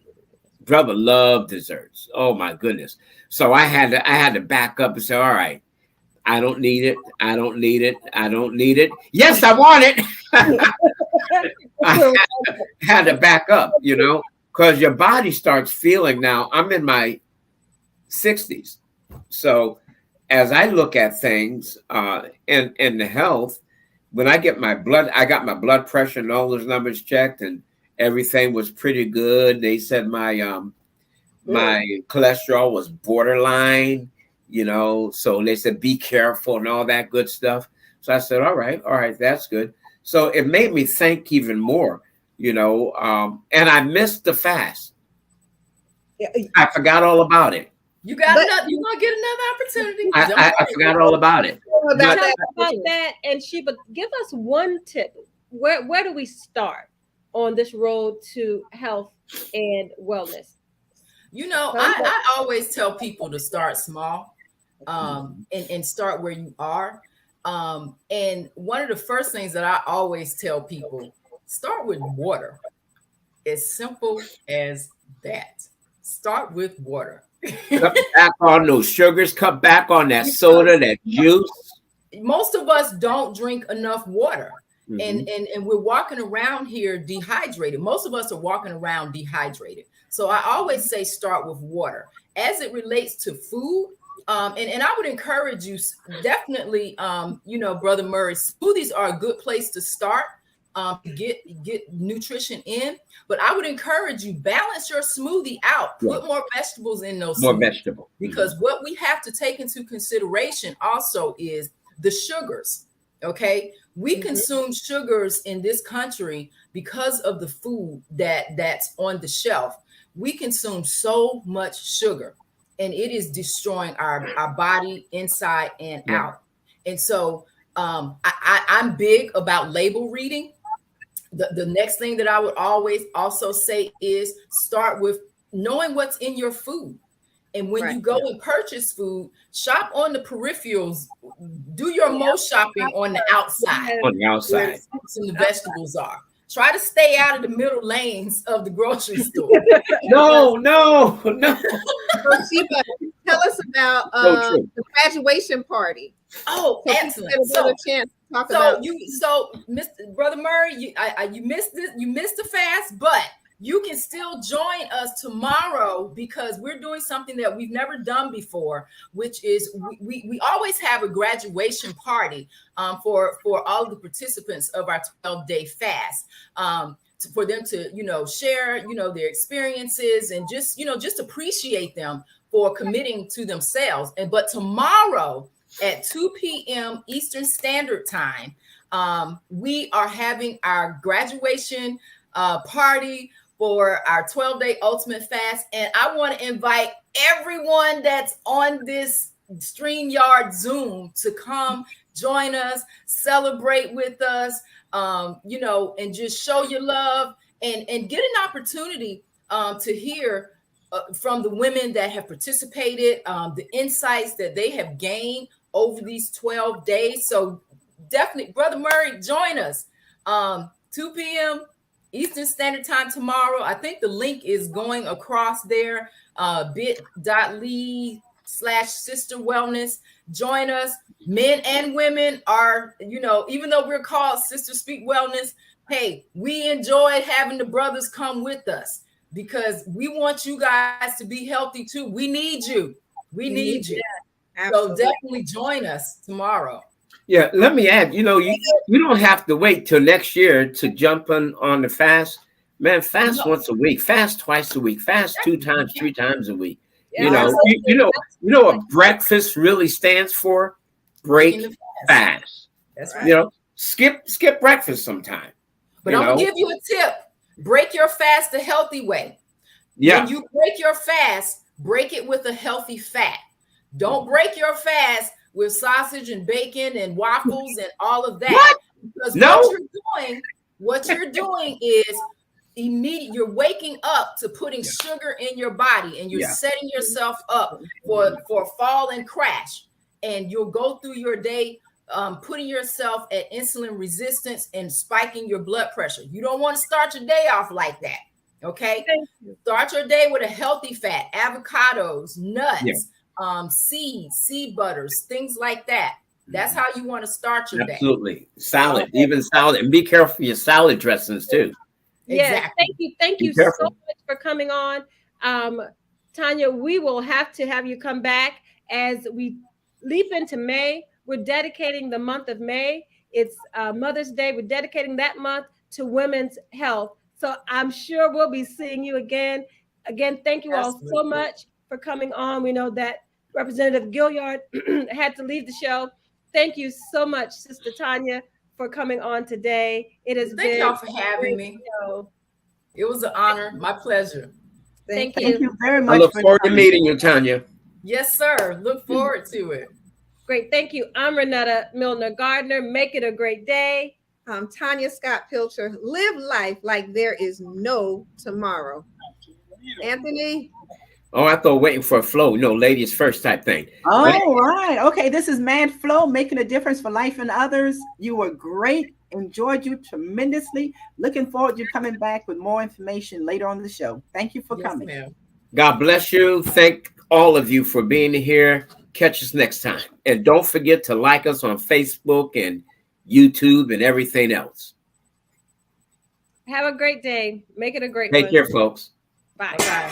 Brother loved desserts. Oh my goodness. So I had to back up and say, all right, I don't need it. I don't need it. I don't need it. Yes, I want it. I had to back up, you know, because your body starts feeling now. I'm in my 60s. So as I look at things in the health, when I got my blood pressure and all those numbers checked and everything was pretty good. They said my cholesterol was borderline, you know, so they said be careful and all that good stuff. So I said, all right, that's good. So it made me think even more, you know, and I missed the fast. I forgot all about it. you're gonna get another opportunity. I forgot all about it. About that, and Sheba, give us one tip. Where do we start on this road to health and wellness? You know, I always tell people to start small, and start where you are. And one of the first things that I always tell people, start with water. As simple as that. Start with water. Cut back on those sugars, cut back on that soda, that juice. Most of us don't drink enough water. Mm-hmm. And we're walking around here dehydrated. Most of us are walking around dehydrated. So I always say start with water. As it relates to food, and I would encourage you definitely, you know, Brother Murray, smoothies are a good place to start. Get nutrition in, but I would encourage you balance your smoothie out. Put more vegetables in those. More smoothies. vegetable. Because what we have to take into consideration also is the sugars. Okay, we consume sugars in this country because of the food that's on the shelf. We consume so much sugar, and it is destroying our body inside and out. And so I'm big about label reading. The next thing that I would always also say is start with knowing what's in your food. And when you go and purchase food, shop on the peripherals. Do your most shopping on the outside. On the outside. Where the fruits and the vegetables are. Try to stay out of the middle lanes of the grocery store. No. So Sheba, tell us about the graduation party. Oh, So excellent. people get another chance to talk about. Mr. Brother Murray, you missed this. You missed the fast, but you can still join us tomorrow because we're doing something that we've never done before, which is we always have a graduation party for all of the participants of our 12-day fast. For them to, you know, share, you know, their experiences and just, you know, just appreciate them for committing to themselves. But tomorrow at 2 p.m. Eastern Standard Time, we are having our graduation party for our 12-day ultimate fast. And I want to invite everyone that's on this StreamYard Zoom to come join us, celebrate with us, you know, and just show your love and get an opportunity to hear from the women that have participated, the insights that they have gained over these 12 days. So definitely, Brother Murray, join us. 2 p.m. Eastern Standard Time tomorrow. I think the link is going across there, bit.ly/sister wellness. Join us. Men and women are, you know, even though we're called Sister Speak Wellness, hey, we enjoyed having the brothers come with us because we want you guys to be healthy too. We need you. We need you. So definitely join us tomorrow. Yeah, let me add, you know, you don't have to wait till next year to jump on the fast. Man, fast once a week, fast twice a week, fast 2 times, 3 times a week. You know, you know what breakfast really stands for? Break fast. That's right. You know, skip breakfast sometime. But I'm gonna give you a tip. Break your fast the healthy way. Yeah. When you break your fast, break it with a healthy fat. Don't break your fast with sausage and bacon and waffles and all of that. What? Because No. what you're doing is you're waking up to putting sugar in your body, and you're setting yourself up for a fall and crash. And you'll go through your day putting yourself at insulin resistance and spiking your blood pressure. You don't want to start your day off like that. Okay. Start your day with a healthy fat, avocados, nuts, seeds, seed butters, things like that. That's how you want to start your day. Absolutely. Salad, even salad. And be careful for your salad dressings too. Yes. Exactly. Thank you so much for coming on. Tanya, we will have to have you come back as we leap into May. We're dedicating the month of May. It's Mother's Day. We're dedicating that month to women's health. So I'm sure we'll be seeing you again. Again, thank you all so much for coming on. We know that Representative Gilliard had to leave the show. Thank you so much, Sister Tanya, for coming on today. It has been. Thank y'all for having me. It was an honor. My pleasure. Thank Thank you. you very much. I look forward to meeting you, Tanya. Yes, sir. Look forward to it. Great. Thank you. I'm Renetta Milner Gardner. Make it a great day. Tanya Scott Pilcher. Live life like there is no tomorrow. Anthony. Oh, I thought waiting for a flow. No, ladies first type thing. All right. Okay. This is Mad Flow, making a difference for life and others. You were great. Enjoyed you tremendously. Looking forward to you coming back with more information later on the show. Thank you for coming. Ma'am. God bless you. Thank all of you for being here. Catch us next time. And don't forget to like us on Facebook and YouTube and everything else. Have a great day. Make it a great Take one. care, folks. Bye. Bye.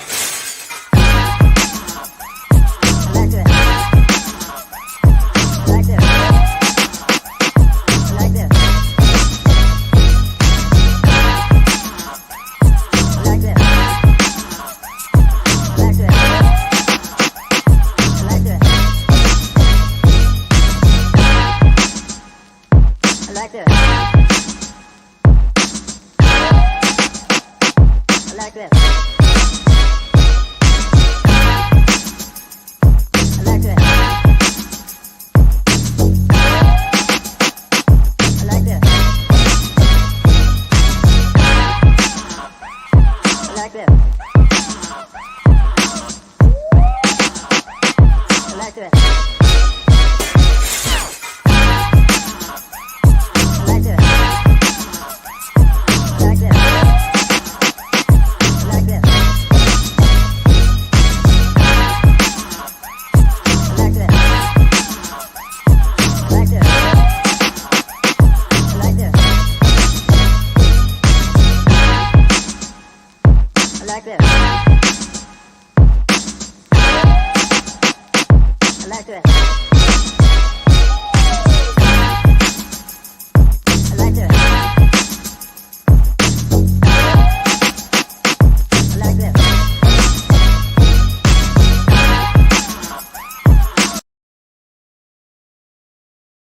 I like that.